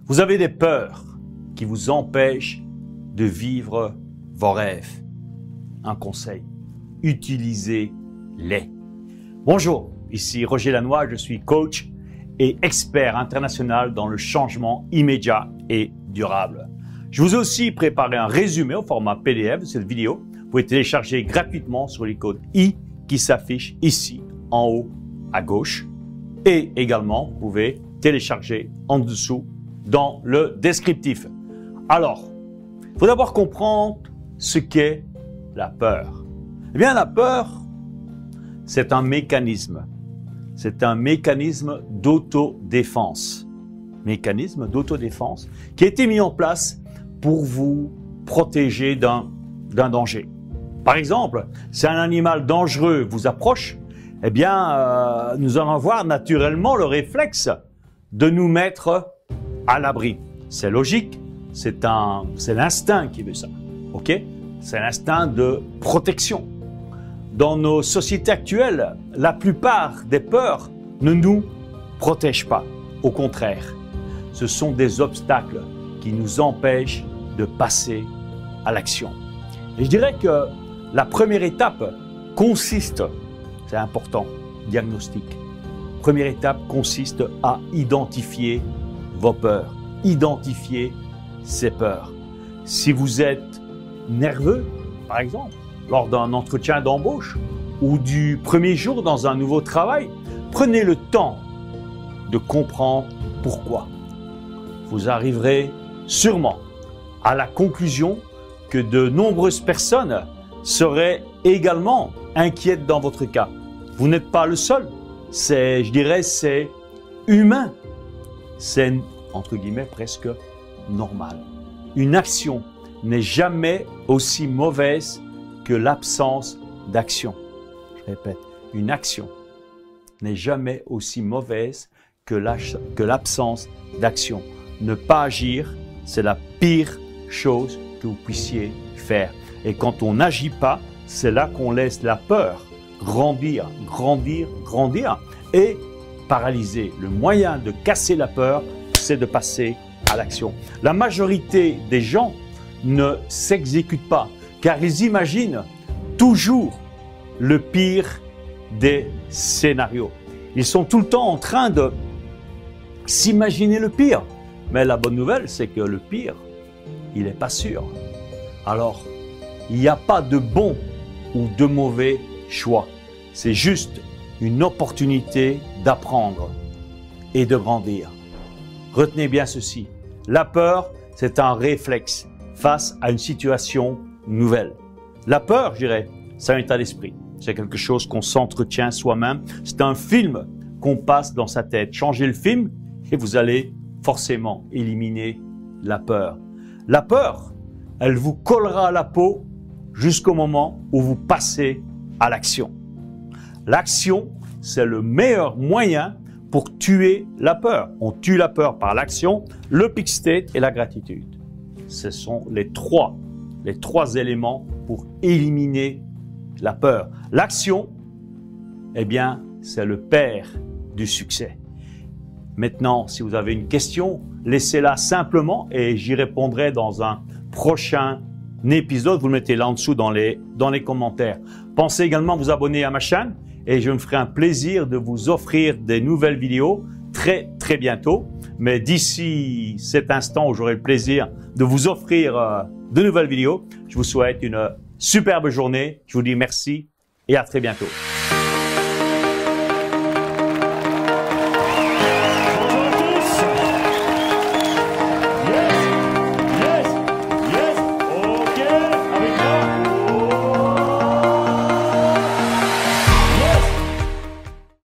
Vous avez des peurs qui vous empêchent de vivre vos rêves. Un conseil, utilisez-les. Bonjour, ici Roger Lannoy, je suis coach et expert international dans le changement immédiat et durable. Je vous ai aussi préparé un résumé au format PDF de cette vidéo. Vous pouvez télécharger gratuitement sur l'icône i qui s'affiche ici en haut à gauche. Et également, vous pouvez télécharger en dessous dans le descriptif. Alors, il faut d'abord comprendre ce qu'est la peur. Eh bien, la peur, c'est un mécanisme. C'est un mécanisme d'autodéfense. Mécanisme d'autodéfense qui a été mis en place pour vous protéger d'un danger. Par exemple, si un animal dangereux vous approche, eh bien, nous allons avoir naturellement le réflexe de nous mettre à l'abri. C'est logique, c'est l'instinct qui veut ça. Ok? C'est l'instinct de protection. Dans nos sociétés actuelles, la plupart des peurs ne nous protègent pas. Au contraire, ce sont des obstacles qui nous empêchent de passer à l'action. Et je dirais que la première étape consiste, c'est important, diagnostic. Première étape consiste à identifier vos peurs, identifier ces peurs. Si vous êtes nerveux, par exemple, lors d'un entretien d'embauche ou du premier jour dans un nouveau travail, prenez le temps de comprendre pourquoi. Vous arriverez sûrement à la conclusion que de nombreuses personnes seraient également inquiètes dans votre cas. Vous n'êtes pas le seul. C'est, je dirais, c'est humain. C'est, entre guillemets, presque normal. Une action n'est jamais aussi mauvaise que l'absence d'action. Je répète, une action n'est jamais aussi mauvaise que l'absence d'action. Ne pas agir, c'est la pire chose que vous puissiez faire. Et quand on n'agit pas, c'est là qu'on laisse la peur grandir, grandir, grandir et paralyser. Le moyen de casser la peur, c'est de passer à l'action. La majorité des gens ne s'exécutent pas car ils imaginent toujours le pire des scénarios. Ils sont tout le temps en train de s'imaginer le pire. Mais la bonne nouvelle, c'est que le pire, il n'est pas sûr. Alors, il n'y a pas de bon ou de mauvais choix. C'est juste une opportunité d'apprendre et de grandir. Retenez bien ceci. La peur, c'est un réflexe face à une situation nouvelle. La peur, je dirais, c'est un état d'esprit. C'est quelque chose qu'on s'entretient soi-même. C'est un film qu'on passe dans sa tête. Changez le film et vous allez forcément éliminer la peur. La peur, elle vous collera à la peau jusqu'au moment où vous passez à l'action. L'action, c'est le meilleur moyen pour tuer la peur. On tue la peur par l'action, le peak state et la gratitude. Ce sont les trois éléments pour éliminer la peur. L'action, eh bien, c'est le père du succès. Maintenant, si vous avez une question, laissez-la simplement et j'y répondrai dans un prochain épisode. Vous le mettez là en dessous dans les commentaires. Pensez également à vous abonner à ma chaîne et je me ferai un plaisir de vous offrir des nouvelles vidéos très bientôt. Mais d'ici cet instant où j'aurai le plaisir de vous offrir de nouvelles vidéos, je vous souhaite une superbe journée. Je vous dis merci et à très bientôt.